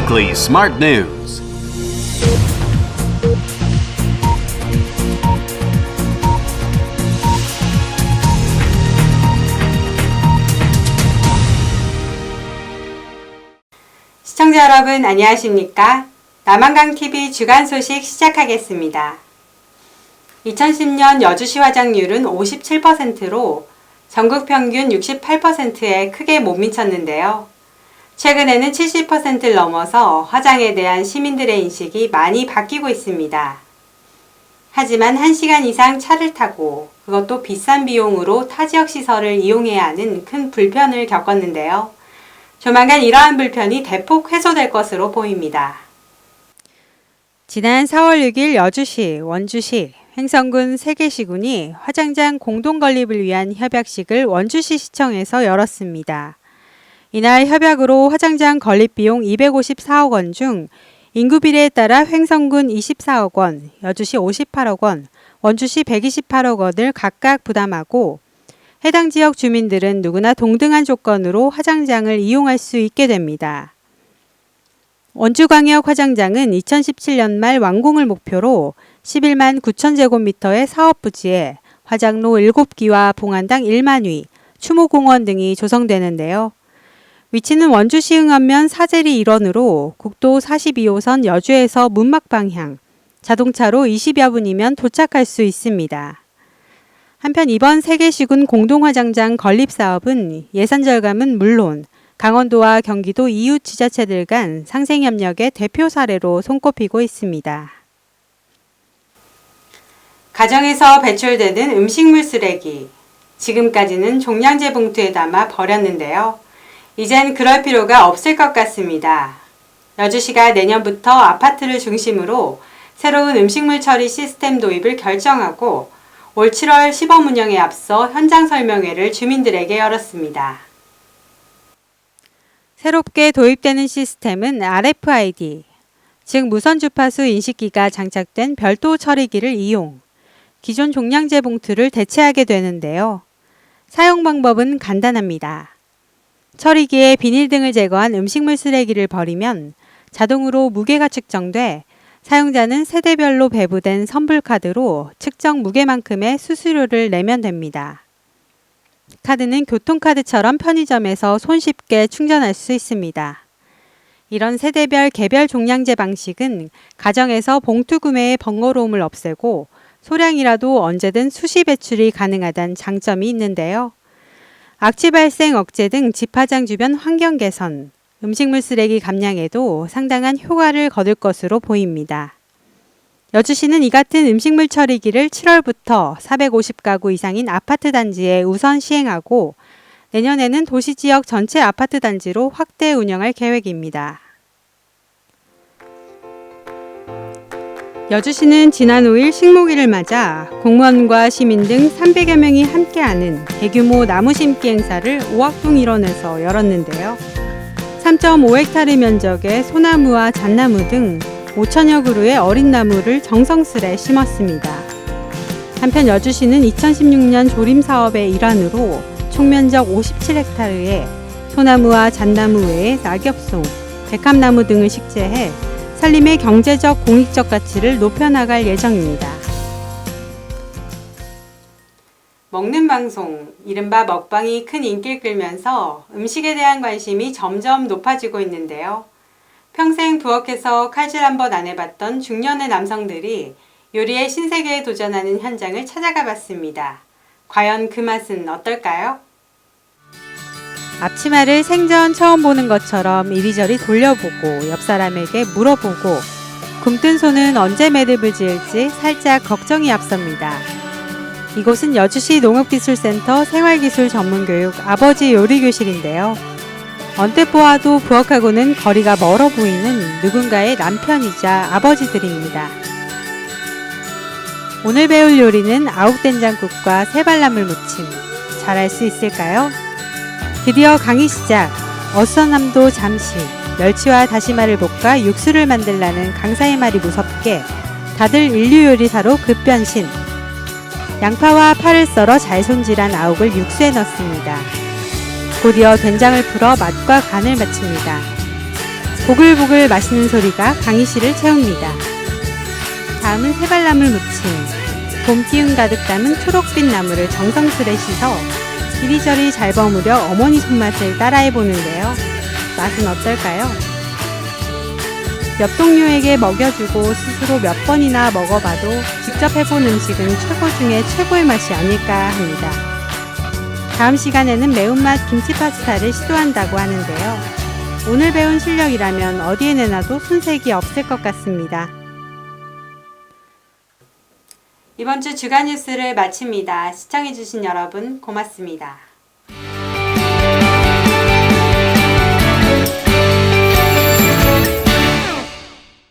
Weekly Smart News. 시청자 여러분 안녕하십니까? 남한강TV 주간 소식 시작하겠습니다. 2010년 여주시 화장률은 57%로 전국 평균 68%에 크게 못 미쳤는데요. 최근에는 70%를 넘어서 화장에 대한 시민들의 인식이 많이 바뀌고 있습니다. 하지만 1시간 이상 차를 타고 그것도 비싼 비용으로 타 지역 시설을 이용해야 하는 큰 불편을 겪었는데요. 조만간 이러한 불편이 대폭 해소될 것으로 보입니다. 지난 4월 6일 여주시, 원주시, 횡성군 3개 시군이 화장장 공동 건립을 위한 협약식을 원주시 시청에서 열었습니다. 이날 협약으로 화장장 건립 비용 254억 원 중 인구 비례에 따라 횡성군 24억 원, 여주시 58억 원, 원주시 128억 원을 각각 부담하고 해당 지역 주민들은 누구나 동등한 조건으로 화장장을 이용할 수 있게 됩니다. 원주광역 화장장은 2017년 말 완공을 목표로 11만 9천 제곱미터의 사업부지에 화장로 7기와 봉안당 1만 위, 추모공원 등이 조성되는데요. 위치는 원주시 응암면 사제리 일원으로 국도 42호선 여주에서 문막 방향, 자동차로 20여 분이면 도착할 수 있습니다. 한편 이번 3개 시군 공동화장장 건립 사업은 예산 절감은 물론 강원도와 경기도 이웃 지자체들 간 상생협력의 대표 사례로 손꼽히고 있습니다. 가정에서 배출되는 음식물 쓰레기, 지금까지는 종량제 봉투에 담아 버렸는데요. 이젠 그럴 필요가 없을 것 같습니다. 여주시가 내년부터 아파트를 중심으로 새로운 음식물 처리 시스템 도입을 결정하고 올 7월 시범 운영에 앞서 현장 설명회를 주민들에게 열었습니다. 새롭게 도입되는 시스템은 RFID, 즉 무선 주파수 인식기가 장착된 별도 처리기를 이용, 기존 종량제 봉투를 대체하게 되는데요. 사용 방법은 간단합니다. 처리기에 비닐 등을 제거한 음식물 쓰레기를 버리면 자동으로 무게가 측정돼 사용자는 세대별로 배부된 선불카드로 측정 무게만큼의 수수료를 내면 됩니다. 카드는 교통카드처럼 편의점에서 손쉽게 충전할 수 있습니다. 이런 세대별 개별 종량제 방식은 가정에서 봉투 구매의 번거로움을 없애고 소량이라도 언제든 수시 배출이 가능하다는 장점이 있는데요. 악취 발생 억제 등 집 화장 주변 환경 개선, 음식물 쓰레기 감량에도 상당한 효과를 거둘 것으로 보입니다. 여주시는 이 같은 음식물 처리기를 7월부터 450가구 이상인 아파트 단지에 우선 시행하고 내년에는 도시 지역 전체 아파트 단지로 확대 운영할 계획입니다. 여주시는 지난 5일 식목일을 맞아 공무원과 시민 등 300여 명이 함께하는 대규모 나무 심기 행사를 오악동 일원에서 열었는데요. 3.5헥타르 면적의 소나무와 잣나무 등 5천여 그루의 어린 나무를 정성스레 심었습니다. 한편 여주시는 2016년 조림 사업의 일환으로 총면적 57헥타르의 소나무와 잣나무 외에 낙엽송, 백합나무 등을 식재해 산림의 경제적 공익적 가치를 높여나갈 예정입니다. 먹는 방송, 이른바 먹방이 큰 인기를 끌면서 음식에 대한 관심이 점점 높아지고 있는데요. 평생 부엌에서 칼질 한번 안 해봤던 중년의 남성들이 요리의 신세계에 도전하는 현장을 찾아가 봤습니다. 과연 그 맛은 어떨까요? 앞치마를 생전 처음 보는 것처럼 이리저리 돌려보고 옆 사람에게 물어보고 굼뜬 손은 언제 매듭을 지을지 살짝 걱정이 앞섭니다. 이곳은 여주시 농업기술센터 생활기술 전문교육 아버지 요리교실인데요. 언뜻 보아도 부엌하고는 거리가 멀어 보이는 누군가의 남편이자 아버지들입니다. 오늘 배울 요리는 아욱된장국과 새발나물 무침. 잘할 수 있을까요? 드디어 강의 시작! 어선함도 잠시 멸치와 다시마를 볶아 육수를 만들라는 강사의 말이 무섭게 다들 인류 요리사로 급변신. 양파와 파를 썰어 잘 손질한 아욱을 육수에 넣습니다. 곧이어 된장을 풀어 맛과 간을 맞춥니다. 보글보글 마시는 소리가 강희 씨를 채웁니다. 다음은 새발나물 무침. 봄 기운 가득 담은 초록빛 나물을 정성스레 씻어 이리저리 잘 버무려 어머니 손맛을 따라해 보는데요. 맛은 어떨까요? 옆 동료에게 먹여주고 스스로 몇 번이나 먹어봐도 직접 해본 음식은 최고 중에 최고의 맛이 아닐까 합니다. 다음 시간에는 매운맛 김치 파스타를 시도한다고 하는데요. 오늘 배운 실력이라면 어디에 내놔도 손색이 없을 것 같습니다. 이번 주 주간 뉴스를 마칩니다. 시청해주신 여러분 고맙습니다.